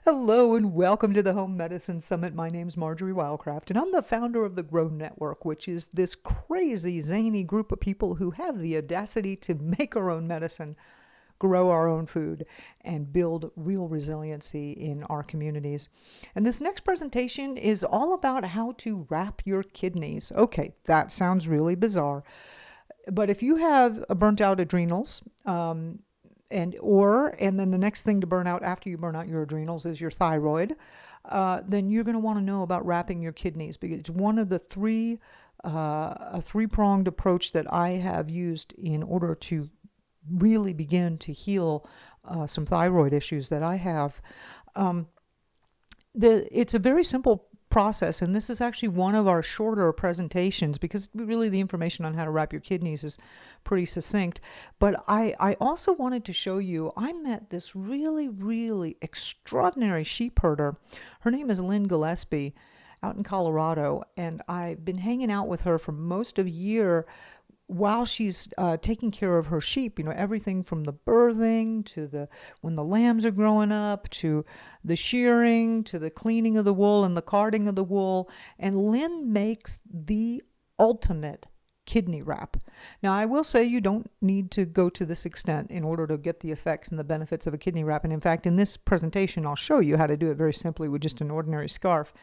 Hello and welcome to the Home Medicine Summit. My name's Marjorie Wildcraft, and I'm the founder of the Grow Network, which is this crazy, zany group of people who have the audacity to make our own medicine, grow our own food, and build real resiliency in our communities. And this next presentation is all about how to wrap your kidneys. Okay, that sounds really bizarre, but if you have burnt out adrenals, and then the next thing to burn out after you burn out your adrenals is your thyroid, then you're going to want to know about wrapping your kidneys, because it's one of the a three-pronged approach that I have used in order to really begin to heal some thyroid issues that I have. It's a very simple process, and this is actually one of our shorter presentations because really the information on how to wrap your kidneys is pretty succinct. But I also wanted to show you, I met this really, really extraordinary sheep herder. Her name is Lynn Gillespie out in Colorado, and I've been hanging out with her for most of a year while she's taking care of her sheep, everything from the birthing to when the lambs are growing up, to the shearing, to the cleaning of the wool and the carding of the wool. And Lynn makes the ultimate kidney wrap. Now, I will say you don't need to go to this extent in order to get the effects and the benefits of a kidney wrap. And in fact, in this presentation, I'll show you how to do it very simply with just an ordinary scarf.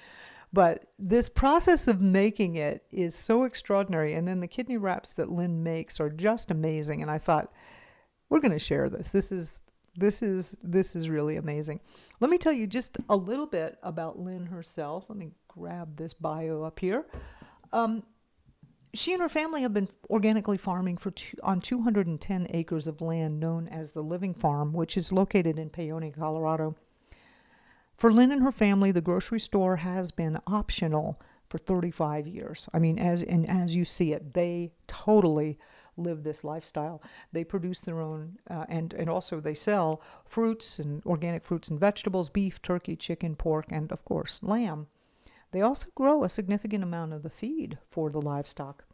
But this process of making it is so extraordinary. And then the kidney wraps that Lynn makes are just amazing. And I thought, we're going to share this. This is really amazing. Let me tell you just a little bit about Lynn herself. Let me grab this bio up here. She and her family have been organically farming on 210 acres of land known as the Living Farm, which is located in Paonia, Colorado. For Lynn and her family, the grocery store has been optional for 35 years. I mean, as you see it, they totally live this lifestyle. They produce their own, and also they sell fruits and organic fruits and vegetables, beef, turkey, chicken, pork, and of course, lamb. They also grow a significant amount of the feed for the livestock.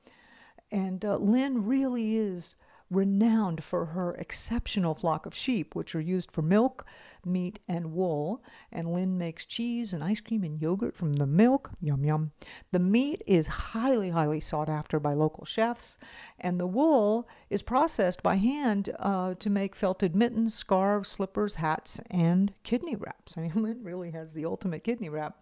And Lynn really is renowned for her exceptional flock of sheep, which are used for milk, meat, and wool. And Lynn makes cheese and ice cream and yogurt from the milk. Yum, yum. The meat is highly, highly sought after by local chefs. And the wool is processed by hand to make felted mittens, scarves, slippers, hats, and kidney wraps. I mean, Lynn really has the ultimate kidney wrap.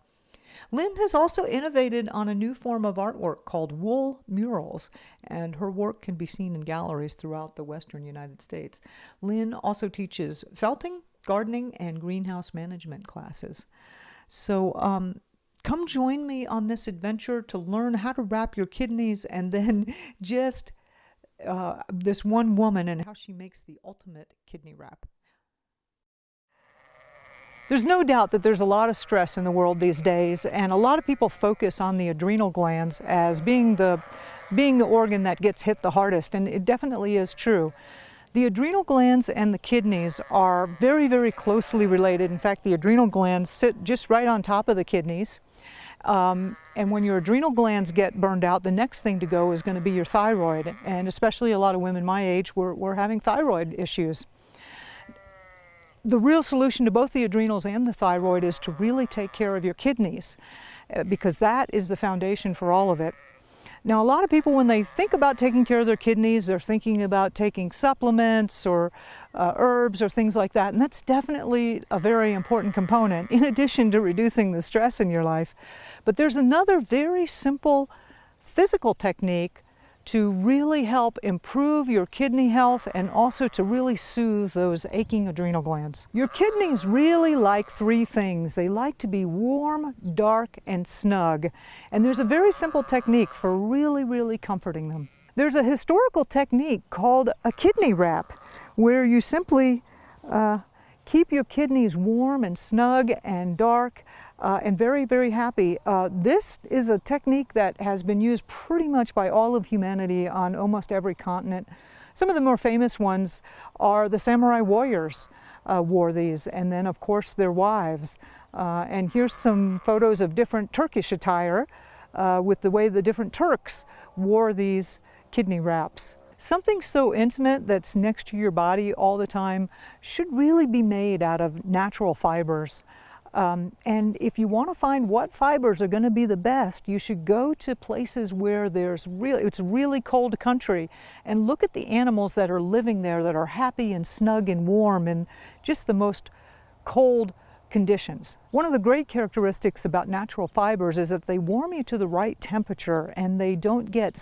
Lynn has also innovated on a new form of artwork called wool murals, and her work can be seen in galleries throughout the western United States. Lynn also teaches felting, gardening, and greenhouse management classes. So come join me on this adventure to learn how to wrap your kidneys, and then just this one woman and how she makes the ultimate kidney wrap. There's no doubt that there's a lot of stress in the world these days, and a lot of people focus on the adrenal glands as being the organ that gets hit the hardest, and it definitely is true. The adrenal glands and the kidneys are very, very closely related. In fact, the adrenal glands sit just right on top of the kidneys. And when your adrenal glands get burned out, the next thing to go is going to be your thyroid, and especially a lot of women my age, we're having thyroid issues. The real solution to both the adrenals and the thyroid is to really take care of your kidneys, because that is the foundation for all of it. Now, a lot of people, when they think about taking care of their kidneys, they're thinking about taking supplements or herbs or things like that, and that's definitely a very important component in addition to reducing the stress in your life. But there's another very simple physical technique to really help improve your kidney health and also to really soothe those aching adrenal glands. Your kidneys really like three things. They like to be warm, dark, and snug. And there's a very simple technique for really, really comforting them. There's a historical technique called a kidney wrap, where you simply keep your kidneys warm and snug and dark and very, very happy. This is a technique that has been used pretty much by all of humanity on almost every continent. Some of the more famous ones are the samurai warriors wore these, and then of course their wives. And here's some photos of different Turkish attire with the way the different Turks wore these kidney wraps. Something so intimate that's next to your body all the time should really be made out of natural fibers. And if you want to find what fibers are going to be the best, you should go to places where it's really cold country and look at the animals that are living there that are happy and snug and warm in just the most cold conditions. One of the great characteristics about natural fibers is that they warm you to the right temperature and they don't get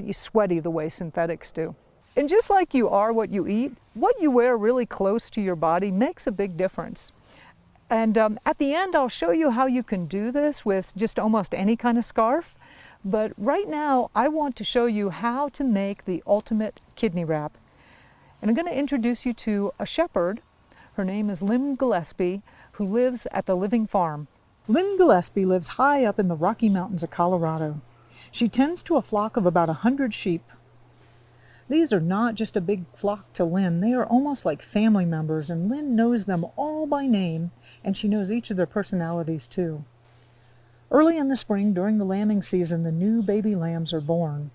you sweaty the way synthetics do. And just like you are what you eat, what you wear really close to your body makes a big difference. And at the end, I'll show you how you can do this with just almost any kind of scarf. But right now, I want to show you how to make the ultimate kidney wrap. And I'm going to introduce you to a shepherd. Her name is Lynn Gillespie, who lives at the Living Farm. Lynn Gillespie lives high up in the Rocky Mountains of Colorado. She tends to a flock of about 100 sheep. These are not just a big flock to Lynn, they are almost like family members, and Lynn knows them all by name, and she knows each of their personalities too. Early in the spring, during the lambing season, the new baby lambs are born.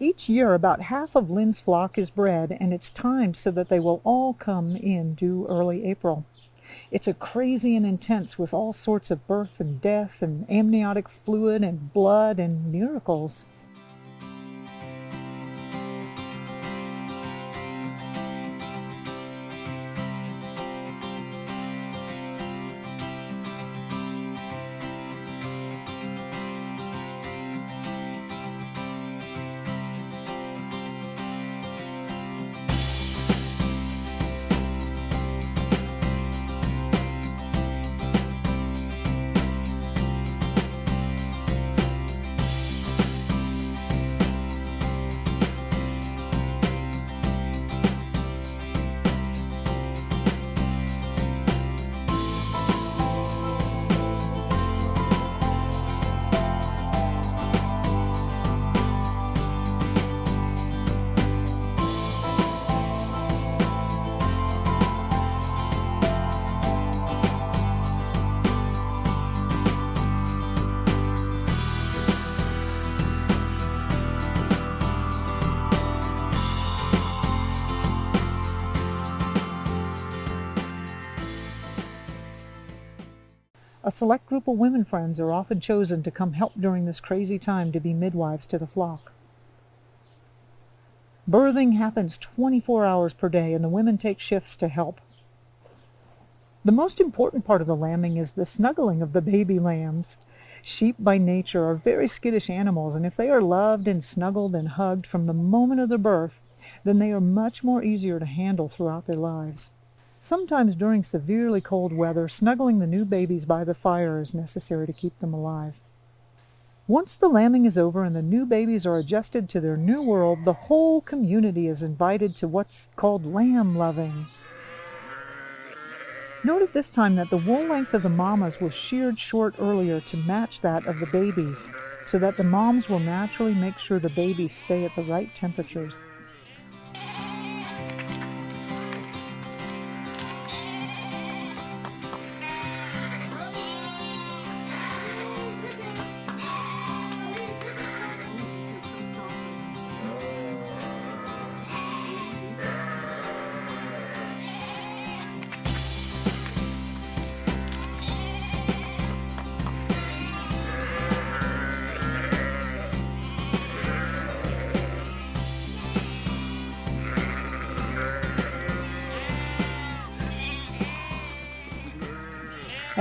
Each year, about half of Lynn's flock is bred, and it's timed so that they will all come in due early April. It's a crazy and intense with all sorts of birth and death and amniotic fluid and blood and miracles. A select group of women friends are often chosen to come help during this crazy time to be midwives to the flock. Birthing happens 24 hours per day, and the women take shifts to help. The most important part of the lambing is the snuggling of the baby lambs. Sheep by nature are very skittish animals, and if they are loved and snuggled and hugged from the moment of their birth, then they are much more easier to handle throughout their lives. Sometimes during severely cold weather, snuggling the new babies by the fire is necessary to keep them alive. Once the lambing is over and the new babies are adjusted to their new world, the whole community is invited to what's called lamb loving. Note at this time that the wool length of the mamas was sheared short earlier to match that of the babies, so that the moms will naturally make sure the babies stay at the right temperatures.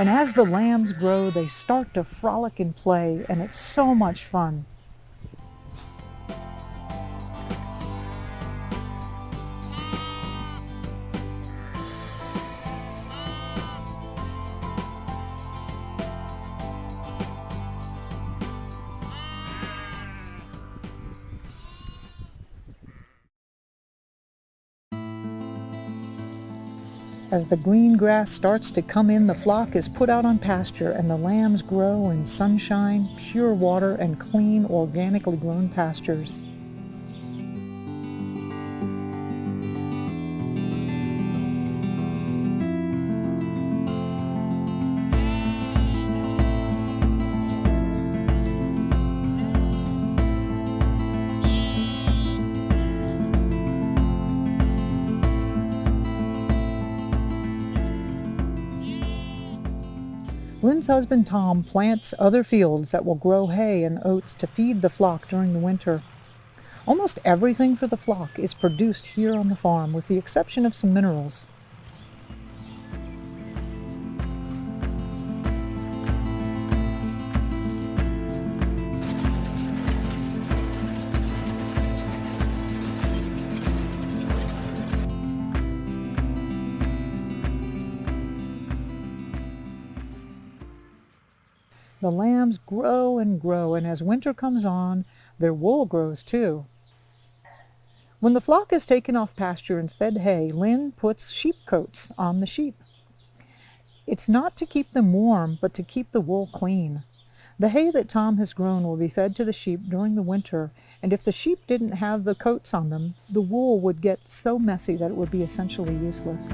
And as the lambs grow, they start to frolic and play, and it's so much fun. As the green grass starts to come in, the flock is put out on pasture, and the lambs grow in sunshine, pure water, and clean, organically grown pastures. Lynn's husband Tom plants other fields that will grow hay and oats to feed the flock during the winter. Almost everything for the flock is produced here on the farm, with the exception of some minerals. The lambs grow and grow, and as winter comes on, their wool grows too. When the flock is taken off pasture and fed hay, Lynn puts sheep coats on the sheep. It's not to keep them warm, but to keep the wool clean. The hay that Tom has grown will be fed to the sheep during the winter, and if the sheep didn't have the coats on them, the wool would get so messy that it would be essentially useless.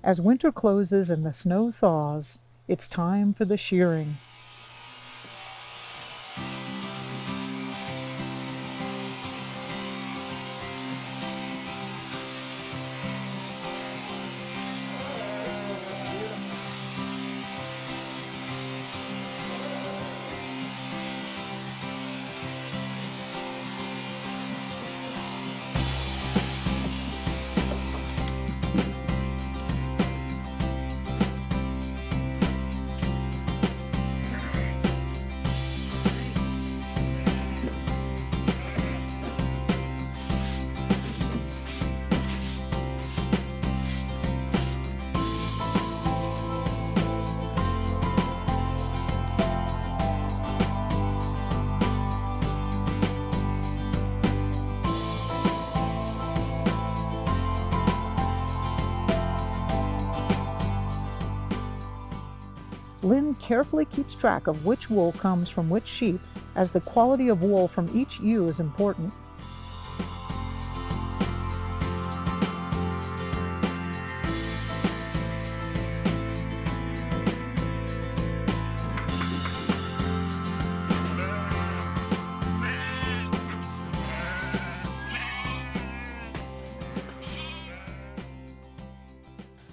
As winter closes and the snow thaws, it's time for the shearing. Lynn carefully keeps track of which wool comes from which sheep, as the quality of wool from each ewe is important.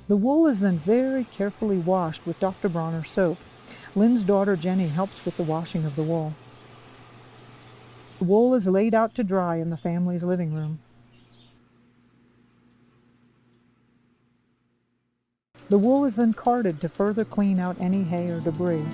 The wool is then very carefully washed with Dr. Bronner soap. Lynn's daughter Jenny helps with the washing of the wool. The wool is laid out to dry in the family's living room. The wool is then carded to further clean out any hay or debris.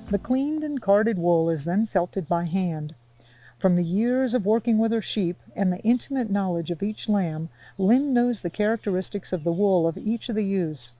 The cleaned and carded wool is then felted by hand. From the years of working with her sheep and the intimate knowledge of each lamb, Lynn knows the characteristics of the wool of each of the ewes.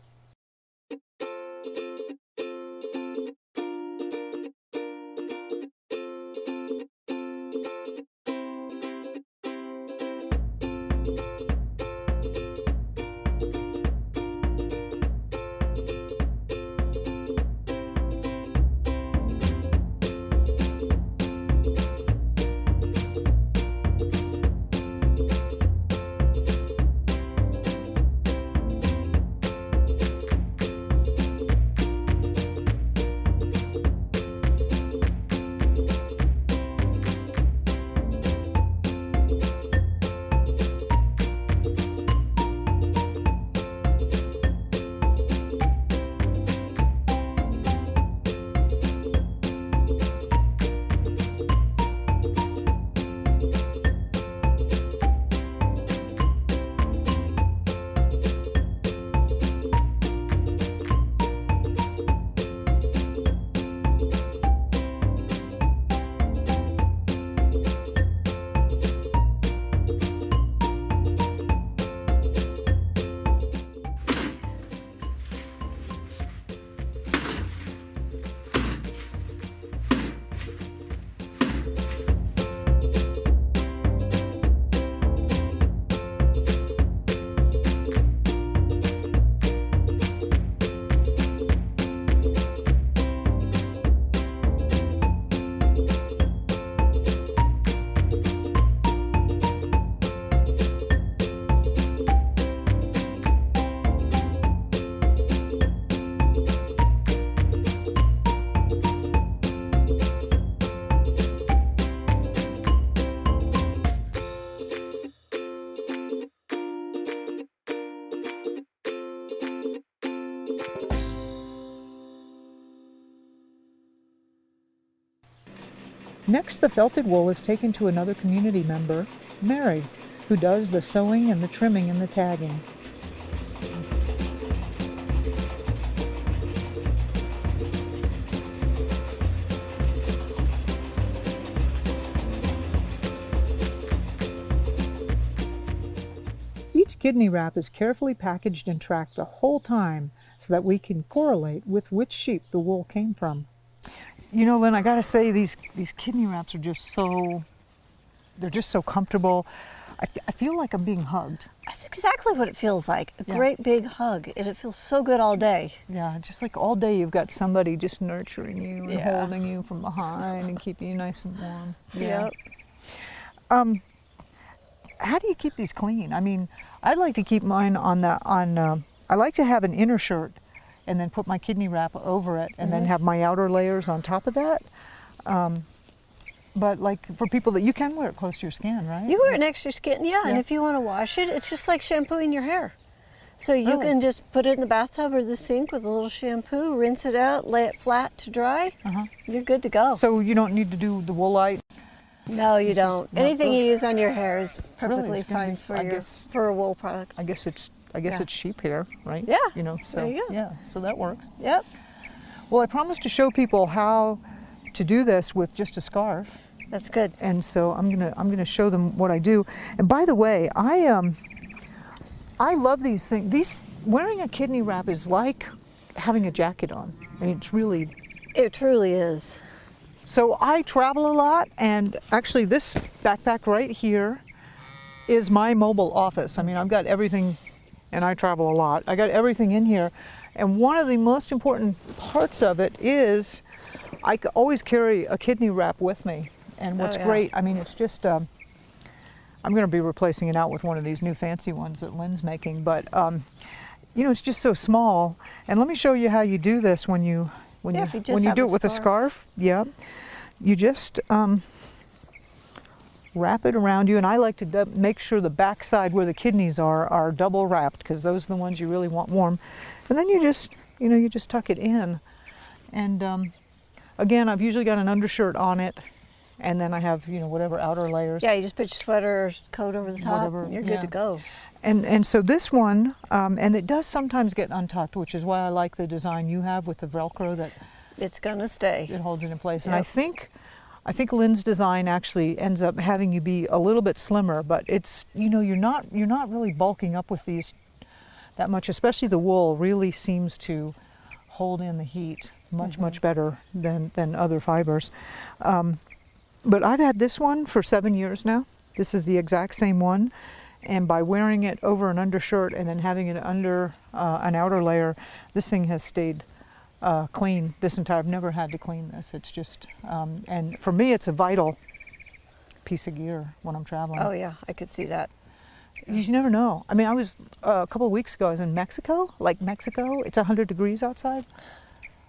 Next, the felted wool is taken to another community member, Mary, who does the sewing and the trimming and the tagging. Each kidney wrap is carefully packaged and tracked the whole time so that we can correlate with which sheep the wool came from. You know, Lynn, I gotta say, these kidney wraps are just so, they're just so comfortable. I feel like I'm being hugged. That's exactly what it feels like, a great big hug, and it feels so good all day. Yeah, just like all day you've got somebody just nurturing you and holding you from behind and keeping you nice and warm. Yeah. How do you keep these clean? I mean, I like to keep mine I like to have an inner shirt and then put my kidney wrap over it and then have my outer layers on top of that. But like for people that you can wear it close to your skin, right? You wear it next to your skin, yeah. And if you want to wash it, it's just like shampooing your hair. So you can just put it in the bathtub or the sink with a little shampoo, rinse it out, lay it flat to dry. You're good to go. So you don't need to do the woolite? No, you don't. Anything you use on your hair is perfectly fine for a wool product. I guess it's sheep hair, right? Yeah. You know, so there you go. yeah, so that works. Yep. Well, I promised to show people how to do this with just a scarf. That's good. And so I'm gonna show them what I do. And by the way, I love these things. Wearing a kidney wrap is like having a jacket on. I mean, it truly is. So I travel a lot, and actually this backpack right here is my mobile office. I mean, I've got everything, and I travel a lot. I got everything in here, and one of the most important parts of it is I always carry a kidney wrap with me. And what's great, I mean, it's just, I'm going to be replacing it out with one of these new fancy ones that Lynn's making, but you know, it's just so small. And let me show you how you do this when you do it with a scarf. Yeah, you just wrap it around you, and I like to make sure the back side where the kidneys are double wrapped, because those are the ones you really want warm. And then you just tuck it in. And again, I've usually got an undershirt on it, and then I have whatever outer layers. Yeah, you just put your sweater or coat over the top, and you're good to go. And so this one, and it does sometimes get untucked, which is why I like the design you have with the Velcro that It's gonna stay. It holds it in place. Yep. And I think Lynn's design actually ends up having you be a little bit slimmer, but it's, you know, you're not really bulking up with these that much, especially the wool really seems to hold in the heat much better than other fibers. But I've had this one for 7 years now. This is the exact same one. And by wearing it over an undershirt and then having it under an outer layer, this thing has stayed clean this entire. I've never had to clean this. It's just, and for me, it's a vital piece of gear when I'm traveling. Oh yeah, I could see that. You never know. I mean, I was a couple of weeks ago. I was in Mexico. Like Mexico, it's 100 degrees outside.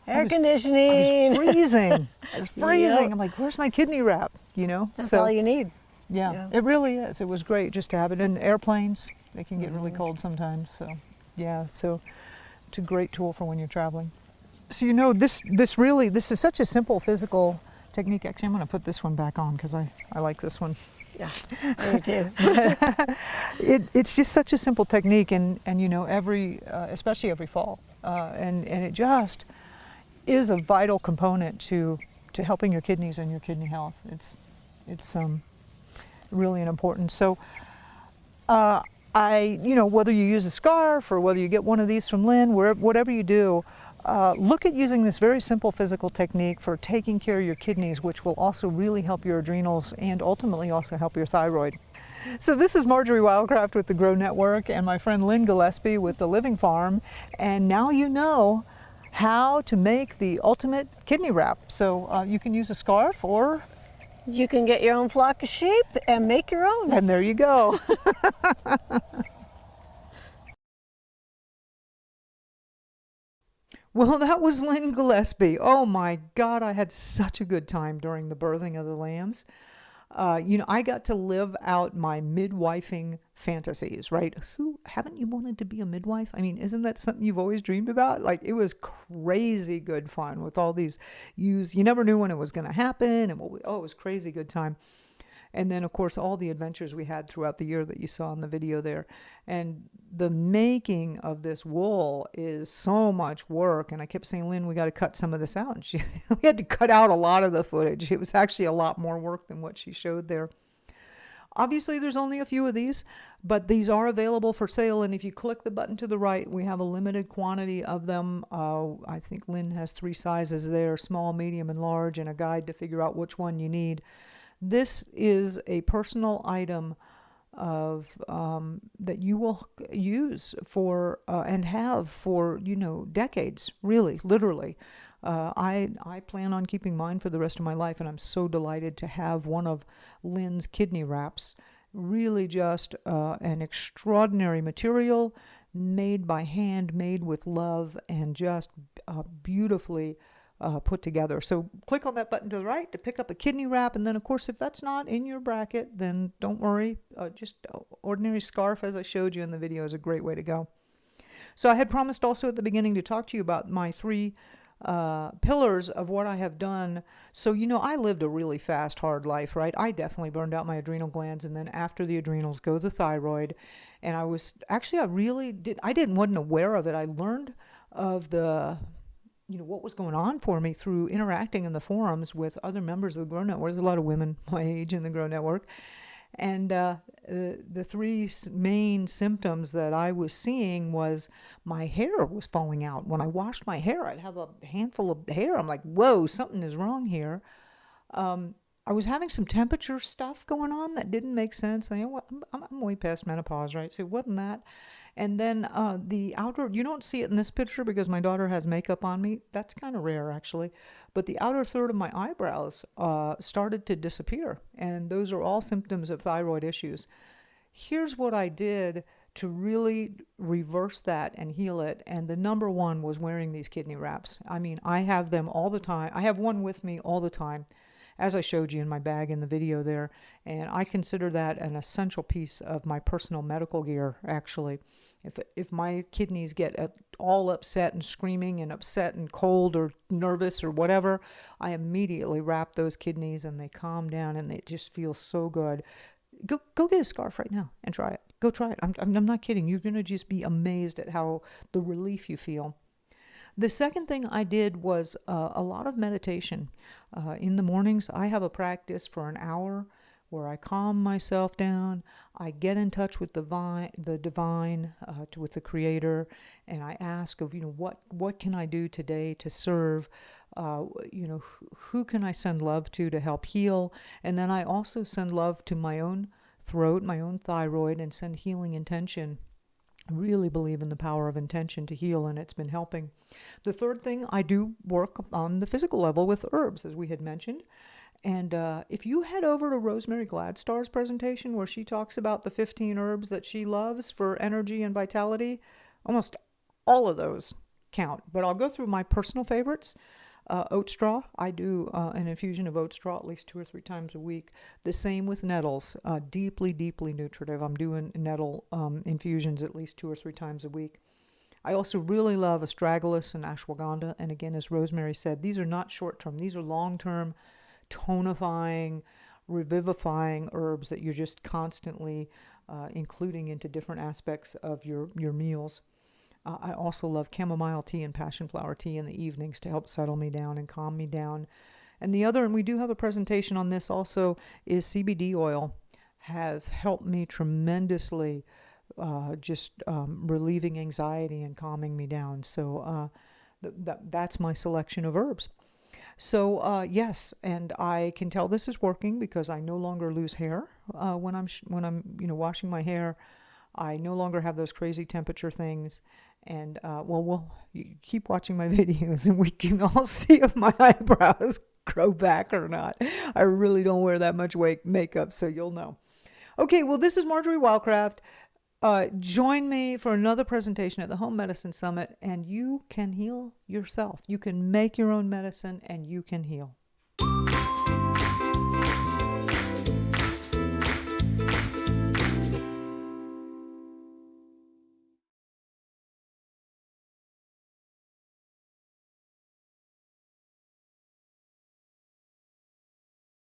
Air conditioning. I was freezing. I was freezing. Yep. I'm like, where's my kidney wrap? You know. That's all you need. Yeah, it really is. It was great just to have it in airplanes. They can get really cold sometimes. So, yeah, so it's a great tool for when you're traveling. So, you know, this is such a simple physical technique. Actually, I'm going to put this one back on because I like this one. Yeah, me too. It's just such a simple technique, and you know, especially every fall, and it just is a vital component to helping your kidneys and your kidney health. It's really an important. So you know, whether you use a scarf or whether you get one of these from Lynn, whatever you do, look at using this very simple physical technique for taking care of your kidneys, which will also really help your adrenals and ultimately also help your thyroid. So this is Marjorie Wildcraft with the Grow Network and my friend Lynn Gillespie with the Living Farm, and now you know how to make the ultimate kidney wrap. So you can use a scarf, or you can get your own flock of sheep and make your own. And there you go. Well, that was Lynn Gillespie. Oh my God, I had such a good time during the birthing of the lambs. You know, I got to live out my midwifing fantasies, right? Who haven't you wanted to be a midwife? I mean, isn't that something you've always dreamed about? Like, it was crazy good fun with all these you never knew when it was going to happen, and it was crazy good time. And then, of course, all the adventures we had throughout the year that you saw in the video there. And the making of this wool is so much work. And I kept saying, Lynn, we got to cut some of this out. And we had to cut out a lot of the footage. It was actually a lot more work than what she showed there. Obviously, there's only a few of these, but these are available for sale. And if you click the button to the right, we have a limited quantity of them. I think Lynn has 3 sizes there, small, medium, and large, and a guide to figure out which one you need. This is a personal item of that you will use for and have for, you know, decades, really, literally. I plan on keeping mine for the rest of my life, and I'm so delighted to have one of Lynn's kidney wraps. Really just an extraordinary material, made by hand, made with love, and just beautifully put together. So click on that button to the right to pick up a kidney wrap, and then of course if that's not in your bracket, then don't worry, just ordinary scarf, as I showed you in the video, is a great way to go. So I had promised also at the beginning to talk to you about my 3 pillars of what I have done. So, you know, I lived a really fast, hard life, right? I definitely burned out my adrenal glands, and then after the adrenals go the thyroid. And I wasn't aware of it. I learned of what was going on for me through interacting in the forums with other members of the Grow Network. There's a lot of women my age in the Grow Network. And the 3 main symptoms that I was seeing was my hair was falling out. When I washed my hair, I'd have a handful of hair. I'm like, whoa, something is wrong here. I was having some temperature stuff going on that didn't make sense. I'm way past menopause, right? So it wasn't that. And then the outer, you don't see it in this picture because my daughter has makeup on me. That's kind of rare, actually. But the outer third of my eyebrows started to disappear. And those are all symptoms of thyroid issues. Here's what I did to really reverse that and heal it. And the number one was wearing these kidney wraps. I mean, I have them all the time. I have one with me all the time, as I showed you in my bag in the video there. And I consider that an essential piece of my personal medical gear, actually. If my kidneys get all upset and screaming and upset and cold or nervous or whatever, I immediately wrap those kidneys and they calm down and they just feel so good. Go get a scarf right now and try it. Go try it. I'm not kidding. You're going to just be amazed at how the relief you feel. The second thing I did was a lot of meditation. In the mornings, I have a practice for an hour where I calm myself down. I get in touch with the divine, with the Creator, and I ask of, what can I do today to serve? Who can I send love to help heal? And then I also send love to my own throat, my own thyroid, and send healing intention. I really believe in the power of intention to heal, and it's been helping. The third thing, I do work on the physical level with herbs, as we had mentioned. And if you head over to Rosemary Gladstar's presentation, where she talks about the 15 herbs that she loves for energy and vitality, almost all of those count. But I'll go through my personal favorites. Oat straw. I do an infusion of oat straw at least 2 or 3 times a week. The same with nettles. Deeply, deeply nutritive. I'm doing nettle infusions at least 2 or 3 times a week. I also really love astragalus and ashwagandha. And again, as Rosemary said, these are not short-term. These are long-term, tonifying, revivifying herbs that you're just constantly including into different aspects of your meals. I also love chamomile tea and passion flower tea in the evenings to help settle me down and calm me down. And the other, and we do have a presentation on this also, is CBD oil. Has helped me tremendously, relieving anxiety and calming me down. So that's my selection of herbs. So yes, and I can tell this is working because I no longer lose hair when I'm washing my hair. I no longer have those crazy temperature things. And we'll keep watching my videos, and we can all see if my eyebrows grow back or not. I really don't wear that much makeup, so you'll know. Okay, well, this is Marjorie Wildcraft. Join me for another presentation at the Home Medicine Summit, and you can heal yourself. You can make your own medicine, and you can heal.